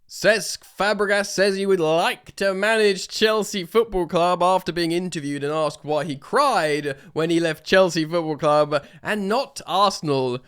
Cesc says he would like to manage Chelsea Football Club after being interviewed and asked why he cried when he left Chelsea Football Club and not Arsenal.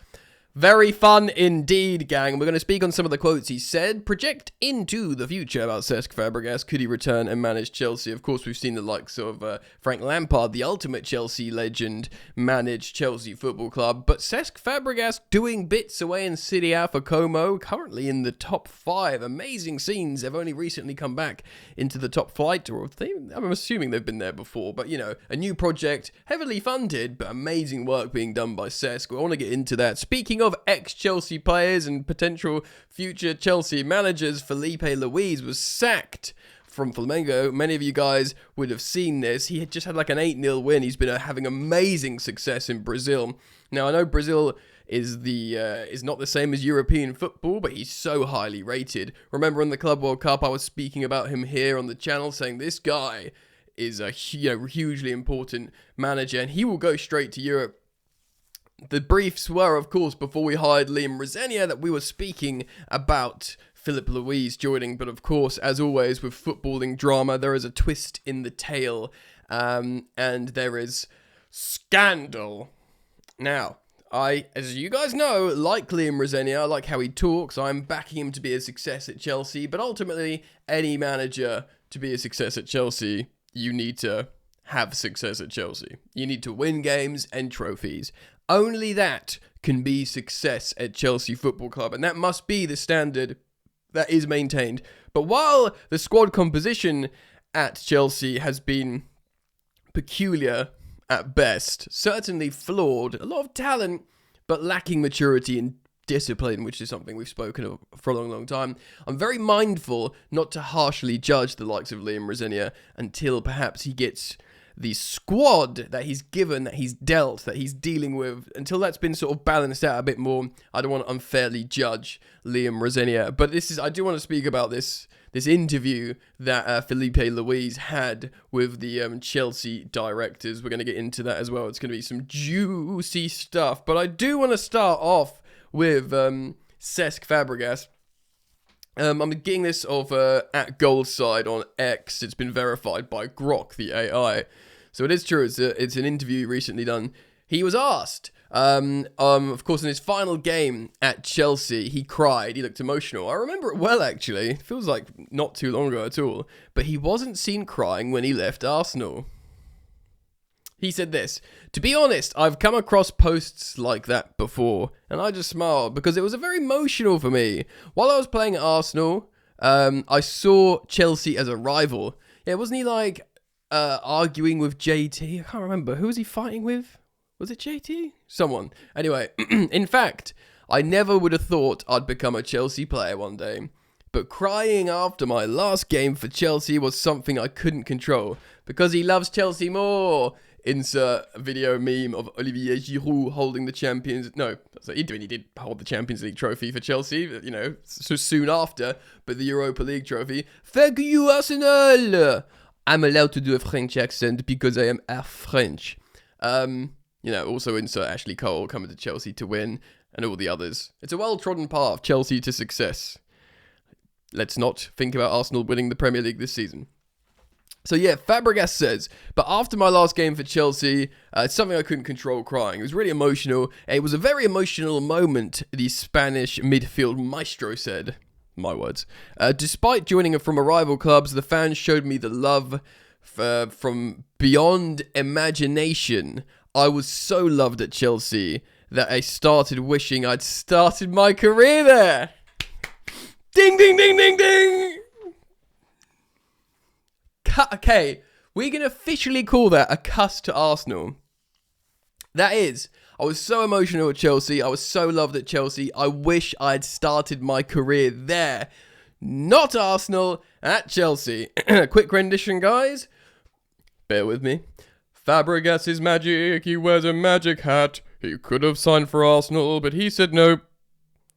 Very fun indeed, gang. We're going to speak on some of the quotes he said, project into the future about Cesc Fabregas. Could he return and manage Chelsea? Of course, we've seen the likes of Frank Lampard, the ultimate Chelsea legend, manage Chelsea Football Club. But Cesc Fabregas doing bits away in Serie A for Como, currently in the top 5. Amazing scenes. They've only recently come back into the top flight, or I'm assuming they've been there before. But, you know, a new project, heavily funded, but amazing work being done by Cesc. We want to get into that. Speaking of ex-Chelsea players and potential future Chelsea managers, Filipe was sacked from Flamengo. Many of you guys would have seen this. He had just had like an 8-0 win. He's been having amazing success in Brazil. Now, I know Brazil is not the same as European football, but he's so highly rated. Remember in the Club World Cup, I was speaking about him here on the channel, saying this guy is a hugely important manager, and he will go straight to Europe. The briefs were, of course, before we hired Liam Rosenia, that we were speaking about Filipe Luis joining. But of course, as always with footballing drama, there is a twist in the tale, and there is scandal. Now, as you guys know, like Liam Rosenia, I like how he talks. I'm backing him to be a success at Chelsea. But ultimately, any manager to be a success at Chelsea, you need to have success at Chelsea. You need to win games and trophies. Only that can be success at Chelsea Football Club, and that must be the standard that is maintained. But while the squad composition at Chelsea has been peculiar at best, certainly flawed, a lot of talent, but lacking maturity and discipline, which is something we've spoken of for a long, long time, I'm very mindful not to harshly judge the likes of Liam Rosenia until perhaps he gets the squad that he's given, that he's dealt, that he's dealing with, until that's been sort of balanced out a bit more. I don't want to unfairly judge Liam Rosenia, but I do want to speak about this interview that Filipe Luis had with the Chelsea directors. We're going to get into that as well. It's going to be some juicy stuff, but I do want to start off with Cesc Fabregas. I'm getting this off at Goldside on X. It's been verified by Grok, the AI. So it is true. It's an interview recently done. He was asked, of course, in his final game at Chelsea, he cried. He looked emotional. I remember it well, actually. It feels like not too long ago at all. But he wasn't seen crying when he left Arsenal. He said this: "To be honest, I've come across posts like that before, and I just smiled because it was very emotional for me. While I was playing at Arsenal, I saw Chelsea as a rival. Yeah, wasn't he like arguing with JT? I can't remember. Who was he fighting with? Was it JT? Someone. Anyway, in fact, I never would have thought I'd become a Chelsea player one day. But crying after my last game for Chelsea was something I couldn't control because he loves Chelsea more." Insert video meme of Olivier Giroud holding the Champions... No, so he did hold the Champions League trophy for Chelsea, you know, so soon after, but the Europa League trophy. "Thank you, Arsenal!" I'm allowed to do a French accent because I am half French. Also insert Ashley Cole coming to Chelsea to win, and all the others. It's a well-trodden path, Chelsea to success. Let's not think about Arsenal winning the Premier League this season. So yeah, Fabregas says, "But after my last game for Chelsea, it's something I couldn't control crying. It was really emotional. It was a very emotional moment," the Spanish midfield maestro said. My words. "Despite joining from a rival clubs, the fans showed me the love from beyond imagination. I was so loved at Chelsea that I started wishing I'd started my career there." Ding, ding, ding, ding, ding! Okay, we can officially call that a cuss to Arsenal. That is, I was so emotional at Chelsea. I was so loved at Chelsea. I wish I'd started my career there. Not Arsenal, at Chelsea. Quick rendition, guys. Bear with me. "Fabregas is magic. He wears a magic hat. He could have signed for Arsenal, but he said no.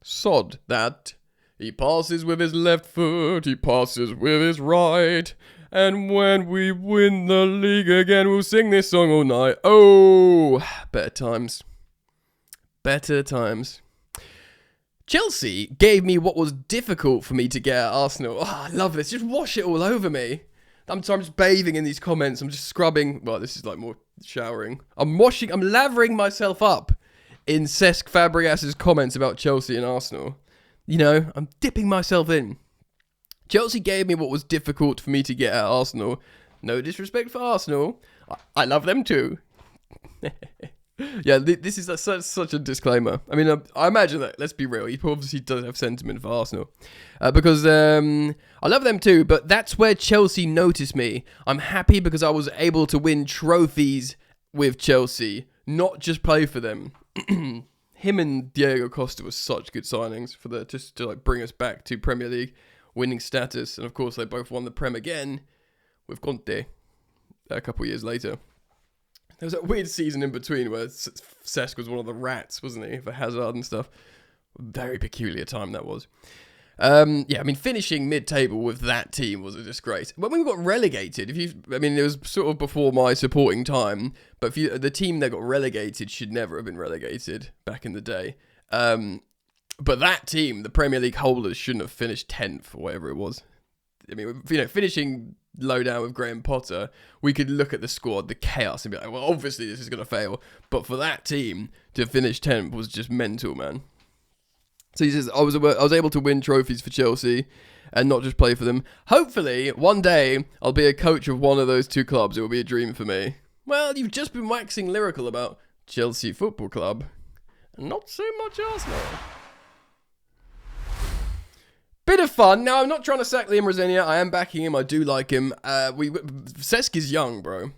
Sod that. He passes with his left foot. He passes with his right. And when we win the league again, we'll sing this song all night. Oh, better times. Better times." Chelsea gave me what was difficult for me to get at Arsenal. Oh, I love this. Just wash it all over me. I'm just bathing in these comments. I'm just scrubbing. Well, this is like more showering. I'm lathering myself up in Cesc Fabregas's comments about Chelsea and Arsenal. You know, I'm dipping myself in. Chelsea gave me what was difficult for me to get at Arsenal. No disrespect for Arsenal. I love them too. Yeah, this is such a disclaimer. I mean, I imagine that, let's be real, he obviously does have sentiment for Arsenal. Because I love them too, but that's where Chelsea noticed me. I'm happy because I was able to win trophies with Chelsea, not just play for them. Him and Diego Costa were such good signings for just to like bring us back to Premier League winning status. And of course, they both won the Prem again with Conte a couple of years later. There was that weird season in between where Cesc was one of the rats, wasn't he, for Hazard and stuff. Very peculiar time that was. Yeah, I mean, finishing mid-table with that team was a disgrace. When we got relegated, it was sort of before my supporting time, but the team that got relegated should never have been relegated back in the day. But that team, the Premier League holders, shouldn't have finished 10th or whatever it was. I mean, finishing low down with Graham Potter, we could look at the squad, the chaos, and be like, well, obviously this is going to fail. But for that team to finish 10th was just mental, man. So he says, I was able to win trophies for Chelsea and not just play for them. Hopefully, one day, I'll be a coach of one of those two clubs. It will be a dream for me. Well, you've just been waxing lyrical about Chelsea Football Club. And not so much Arsenal. Bit of fun. Now, I'm not trying to sack Liam Rosenior. I am backing him. I do like him. Cesc is young, bro.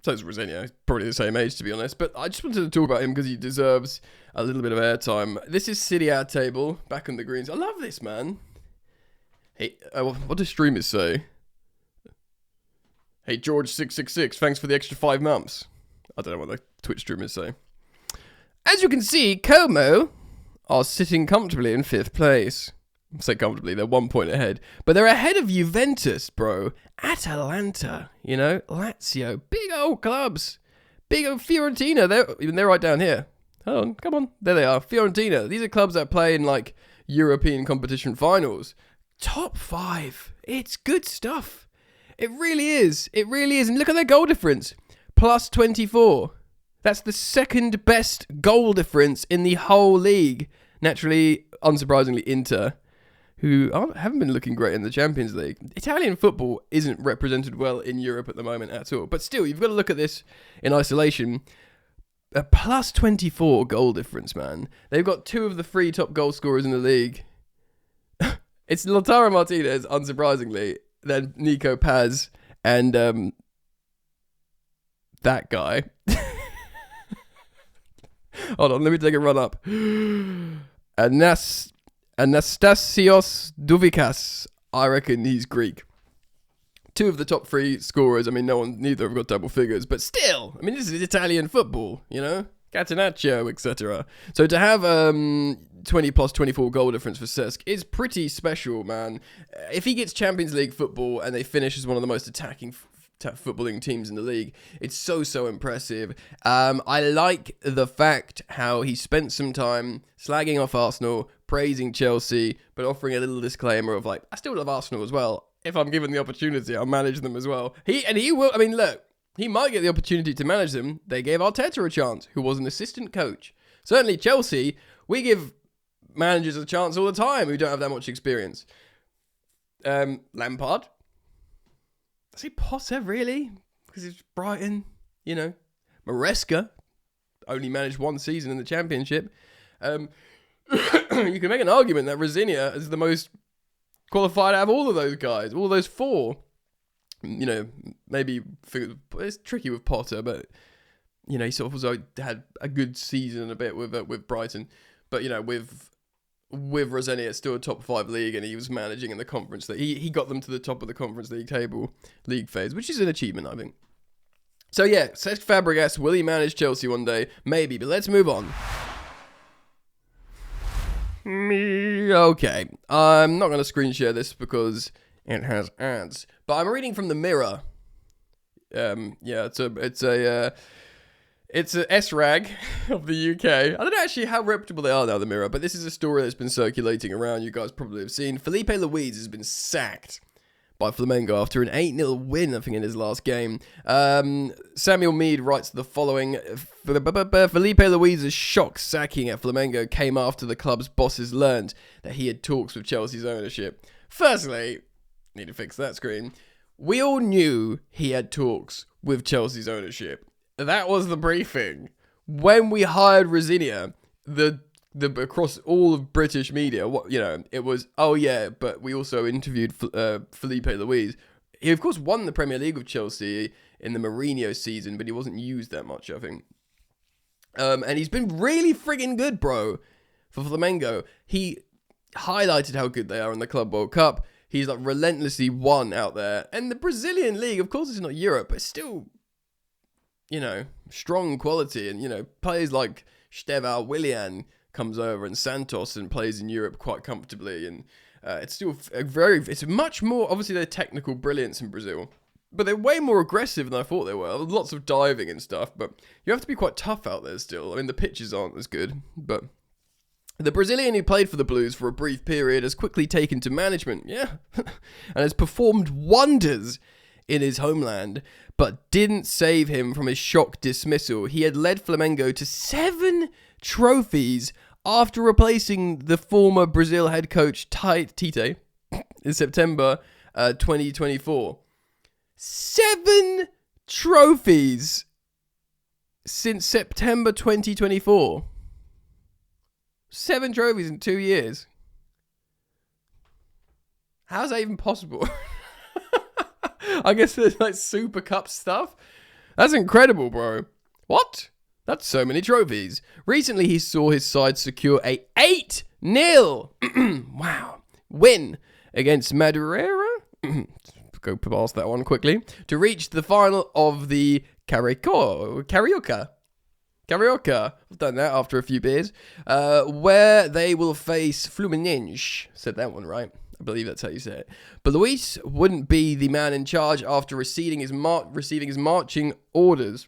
So is Rosenior. He's probably the same age, to be honest. But I just wanted to talk about him because he deserves a little bit of airtime. This is City Ad Table, back on the greens. I love this, man. Hey, what do streamers say? Hey, George666, thanks for the extra 5 months. I don't know what the Twitch streamers say. As you can see, Como are sitting comfortably in 5th place. Say comfortably, they're 1 point ahead. But they're ahead of Juventus, bro. Atalanta, Lazio. Big old clubs. Big old Fiorentina. They're right down here. Hold on, come on. There they are. Fiorentina. These are clubs that play in, like, European competition finals. Top 5. It's good stuff. It really is. It really is. And look at their goal difference. Plus 24. That's the second best goal difference in the whole league. Naturally, unsurprisingly, Inter, who haven't been looking great in the Champions League. Italian football isn't represented well in Europe at the moment at all. But still, you've got to look at this in isolation. A plus 24 goal difference, man. They've got 2 of the 3 top goal scorers in the league. It's Lautaro Martinez, unsurprisingly, then Nico Paz, and that guy. Hold on, let me take a run up. Anastasios Douvikas. I reckon he's Greek. 2 of the top 3 scorers. I mean, neither have got double figures, but still, I mean, this is Italian football, Catenaccio, etc. So to have 20 plus 24 goal difference for Cesc is pretty special, man. If he gets Champions League football and they finish as one of the most attacking footballing teams in the league, it's so impressive. I like the fact how he spent some time slagging off Arsenal, praising Chelsea, but offering a little disclaimer of like, I still love Arsenal as well. If I'm given the opportunity, I'll manage them as well. He will. I mean, look, he might get the opportunity to manage them. They gave Arteta a chance, who was an assistant coach. Certainly Chelsea, we give managers a chance all the time who don't have that much experience. Lampard. Is he Potter, really? Because it's Brighton, Maresca only managed 1 season in the Championship. You can make an argument that Rosenior is the most qualified out of all of those guys, all of those 4. Maybe it's tricky with Potter, but he sort of had a good season a bit with Brighton, but with Rosenior, it's still a top 5 league, and he was managing in the Conference League. He got them to the top of the Conference League table, league phase, which is an achievement, I think. So yeah, Cesc Fabregas, will he manage Chelsea one day? Maybe, but let's move on. Okay, I'm not going to screen share this because it has ads, but I'm reading from the Mirror. Yeah, it's It's a S-Rag of the UK. I don't know actually how reputable they are now, the Mirror, but this is a story that's been circulating around. You guys probably have seen. Filipe Luis has been sacked by Flamengo after an 8-0 win, I think, in his last game. Samuel Mead writes the following. Filipe Luis' shock sacking at Flamengo came after the club's bosses learned that he had talks with Chelsea's ownership. Firstly, need to fix that screen. We all knew he had talks with Chelsea's ownership. That was the briefing. When we hired Rosinia, the across all of British media, it was, oh yeah, but we also interviewed Filipe Luis. He of course won the Premier League with Chelsea in the Mourinho season, but he wasn't used that much, I think. And he's been really friggin' good, bro, for Flamengo. He highlighted how good they are in the Club World Cup. He's like relentlessly won out there. And the Brazilian league, of course, it's not Europe, but it's still, strong quality. And, players like Estevão Willian comes over and Santos and plays in Europe quite comfortably. And it's still it's much more, obviously they're technical brilliance in Brazil, but they're way more aggressive than I thought they were. Lots of diving and stuff, but you have to be quite tough out there still. I mean, the pitches aren't as good, but the Brazilian who played for the Blues for a brief period has quickly taken to management, and has performed wonders in his homeland, but didn't save him from his shock dismissal. He had led Flamengo to 7 trophies after replacing the former Brazil head coach Tite in September 2024. 7 trophies since September 2024. 7 trophies in 2 years. How's that even possible? I guess there's like Super Cup stuff. That's incredible, bro. What? That's so many trophies. Recently, he saw his side secure a 8-0 win against Madureira. Go past that one quickly. To reach the final of the Carioca. I've done that after a few beers. Where they will face Fluminense. Said that one right. I believe that's how you say it. But Luis wouldn't be the man in charge after receiving his marching orders.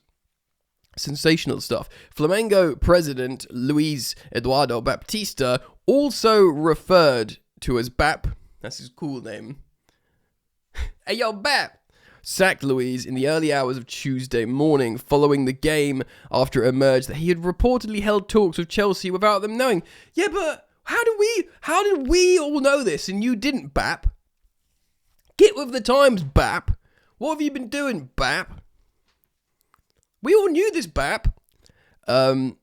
Sensational stuff. Flamengo president Luis Eduardo Baptista, also referred to as Bap, that's his cool name. Hey yo, Bap! Sacked Luis in the early hours of Tuesday morning following the game after it emerged that he had reportedly held talks with Chelsea without them knowing. Yeah, but how did we all know this and you didn't, Bap? Get with the times, Bap. What have you been doing, Bap? We all knew this, Bap. UOL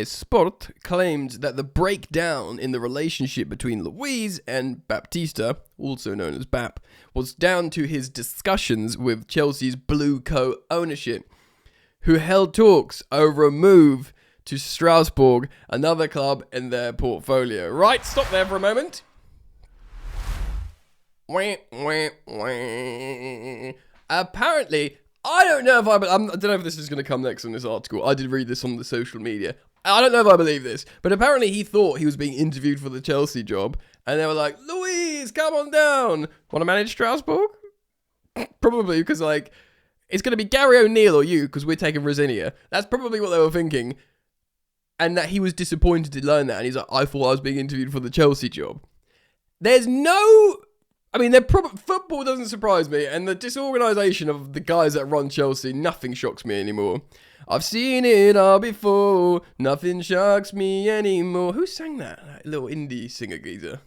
Sport claimed that the breakdown in the relationship between Luis and Baptista, also known as Bap, was down to his discussions with Chelsea's Blue Co ownership, who held talks over a move to Strasbourg, another club in their portfolio. Right, stop there for a moment. Apparently, I don't know if this is going to come next in this article. I did read this on the social media. I don't know if I believe this, but apparently he thought he was being interviewed for the Chelsea job, and they were like, Luis, come on down. Want to manage Strasbourg? Probably, because, it's going to be Gary O'Neill or you, because we're taking Rosinia. That's probably what they were thinking. And that he was disappointed to learn that, and he's like, I thought I was being interviewed for the Chelsea job. There's no... football doesn't surprise me, and the disorganisation of the guys that run Chelsea, nothing shocks me anymore. I've seen it all before, nothing shocks me anymore. Who sang that? That little indie singer geezer.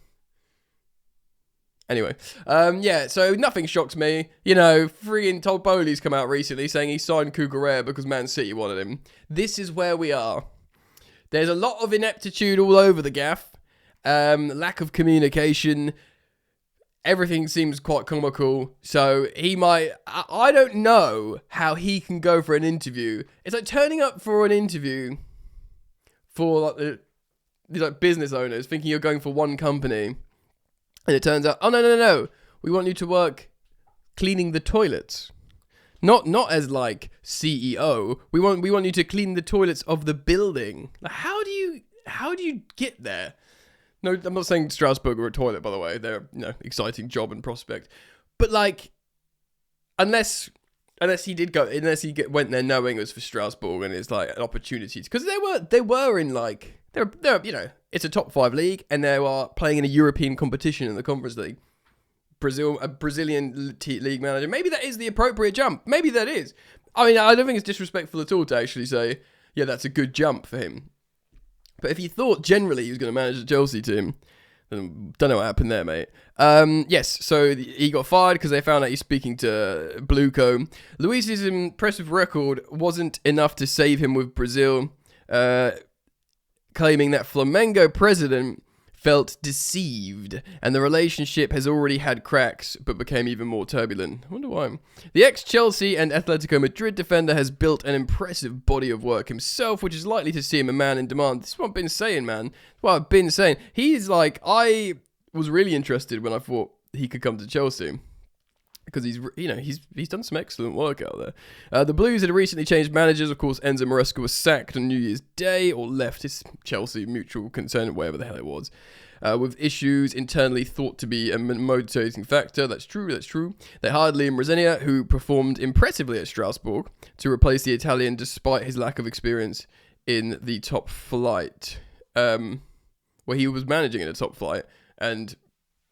Anyway, so nothing shocks me. Friggin' Todd Bowley's come out recently saying he signed Cucurella because Man City wanted him. This is where we are. There's a lot of ineptitude all over the gaff, lack of communication. Everything seems quite comical, so he might... I don't know how he can go for an interview. It's like turning up for an interview for these business owners, thinking you're going for one company, and it turns out, oh, no, we want you to work cleaning the toilets. Not as CEO. We want you to clean the toilets of the building. How do you get there? No, I'm not saying Strasbourg are a toilet, by the way. They're exciting job and prospect. But unless Unless went there knowing it was for Strasbourg and it's like an opportunity, because they were in like they're it's a top 5 league and they are playing in a European competition in the Conference League. A Brazilian league manager. Maybe that is the appropriate jump. Maybe that is. I mean, I don't think it's disrespectful at all to actually say, yeah, that's a good jump for him. But if you thought generally he was going to manage the Chelsea team, then don't know what happened there, mate. Yes, so he got fired because they found out he's speaking to Blueco. Luiz's impressive record wasn't enough to save him with Brazil, claiming that Flamengo president felt deceived, and the relationship has already had cracks, but became even more turbulent. I wonder why. The ex-Chelsea and Atletico Madrid defender has built an impressive body of work himself, which is likely to see him a man in demand. This is what I've been saying, man. That's what I've been saying. He's like, I was really interested when I thought he could come to Chelsea, because he's done some excellent work out there. The Blues had recently changed managers. Of course, Enzo Maresca was sacked on New Year's Day, or left his Chelsea mutual consent, whatever the hell it was, with issues internally thought to be a motivating factor. That's true. They hired Liam Rosenior, who performed impressively at Strasbourg, to replace the Italian despite his lack of experience in the top flight, where he was managing in a top flight, and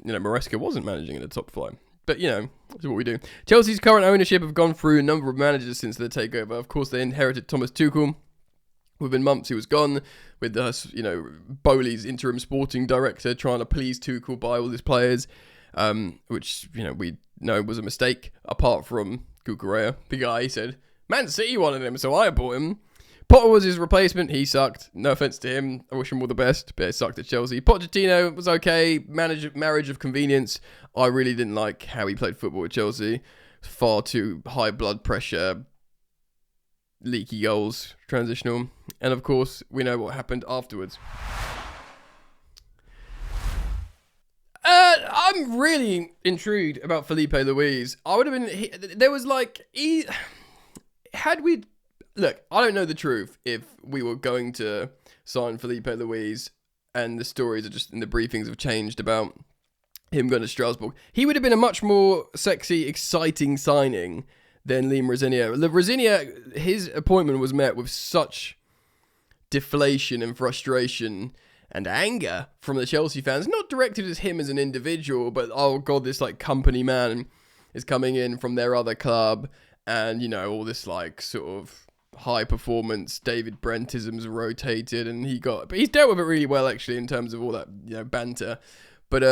Maresca wasn't managing in a top flight. But, that's what we do. Chelsea's current ownership have gone through a number of managers since their takeover. Of course, they inherited Thomas Tuchel. Within months, he was gone, with Bowley's interim sporting director trying to please Tuchel, buy all his players, which, we know was a mistake, apart from Cucurella. The guy said, Man City wanted him, so I bought him. Potter was his replacement. He sucked. No offense to him. I wish him all the best, but it sucked at Chelsea. Pochettino was okay. Marriage of convenience. I really didn't like how he played football at Chelsea. Far too high blood pressure, leaky goals, transitional. And of course, we know what happened afterwards. I'm really intrigued about Filipe Luis. I would have been... Look, I don't know the truth if we were going to sign Filipe Luis and the stories are just in the briefings have changed about him going to Strasbourg. He would have been a much more sexy, exciting signing than Liam Rosenior. Rosenior, his appointment was met with such deflation and frustration and anger from the Chelsea fans, not directed at him as an individual, but, oh God, this company man is coming in from their other club and, all this sort of high performance David Brentism's rotated, and but he's dealt with it really well actually in terms of all that banter. But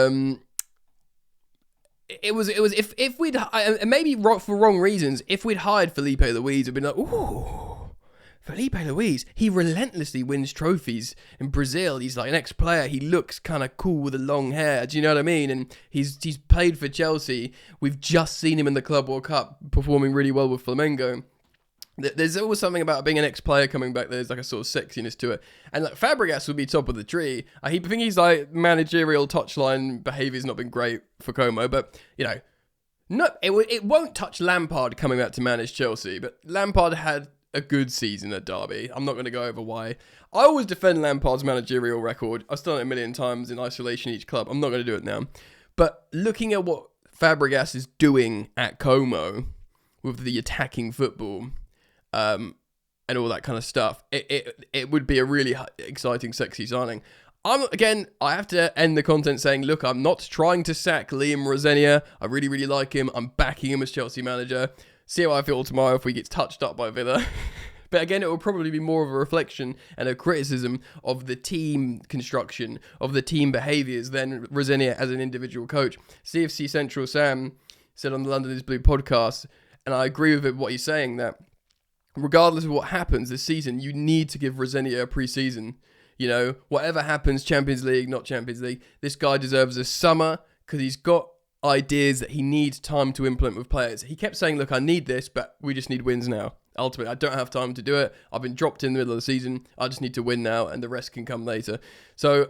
it was if we'd maybe for wrong reasons, if we'd hired Filipe Luis, it'd been like, ooh, Filipe Luis, he relentlessly wins trophies in Brazil. He's like an ex-player. He looks kind of cool with the long hair. Do you know what I mean? And he's played for Chelsea. We've just seen him in the Club World Cup performing really well with Flamengo. There's always something about being an ex-player coming back. There's a sort of sexiness to it. And Fabregas would be top of the tree. I think he's managerial touchline behaviour's not been great for Como, but no, it won't touch Lampard coming back to manage Chelsea. But Lampard had a good season at Derby. I'm not going to go over why. I always defend Lampard's managerial record. I've done it a million times in isolation each club. I'm not going to do it now. But looking at what Fabregas is doing at Como with the attacking football, and all that kind of stuff, it would be a really exciting, sexy signing. I have to end the content saying, look, I'm not trying to sack Liam Rosenior. I really, really like him. I'm backing him as Chelsea manager. See how I feel tomorrow if we get touched up by Villa. But again, it will probably be more of a reflection and a criticism of the team construction, of the team behaviours than Rosenior as an individual coach. CFC Central Sam said on the London is Blue podcast, and I agree with what he's saying, that regardless of what happens this season, you need to give Rosenior a pre-season. Whatever happens, Champions League, not Champions League, this guy deserves a summer because he's got ideas that he needs time to implement with players. He kept saying, look, I need this, but we just need wins now. Ultimately, I don't have time to do it. I've been dropped in the middle of the season. I just need to win now, and the rest can come later. So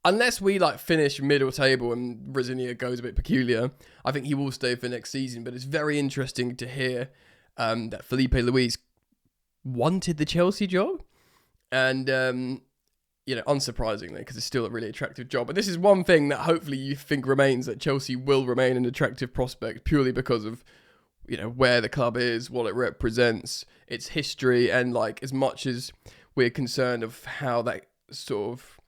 unless we finish middle table and Rosenior goes a bit peculiar, I think he will stay for next season. But it's very interesting to hear that Filipe Luis wanted the Chelsea job, and unsurprisingly, because it's still a really attractive job. But this is one thing that hopefully you think remains, that Chelsea will remain an attractive prospect purely because of where the club is, what it represents, its history, and like as much as we're concerned of how that sort of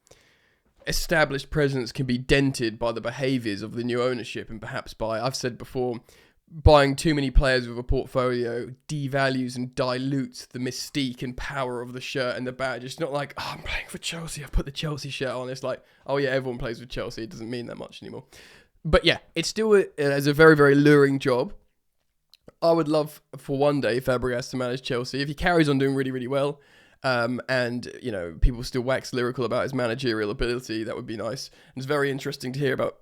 established presence can be dented by the behaviours of the new ownership, and perhaps by, I've said before, buying too many players with a portfolio devalues and dilutes the mystique and power of the shirt and the badge. It's not like, oh, I'm playing for Chelsea, I've put the Chelsea shirt on. It's like, oh yeah, everyone plays with Chelsea. It doesn't mean that much anymore. But yeah, it's still a very, very alluring job. I would love for one day Fabregas to manage Chelsea if he carries on doing really, really well. And people still wax lyrical about his managerial ability. That would be nice. And it's very interesting to hear about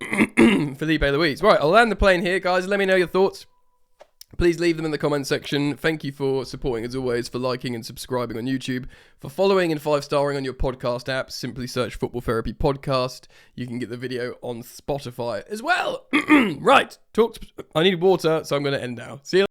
Filipe Luis. Right, I'll land the plane here, guys. Let me know your thoughts. Please leave them in the comment section. Thank you for supporting, as always, for liking and subscribing on YouTube, for following and 5-starring on your podcast app. Simply search Football Therapy Podcast. You can get the video on Spotify as well. Right, I need water, so I'm going to end now. See you later.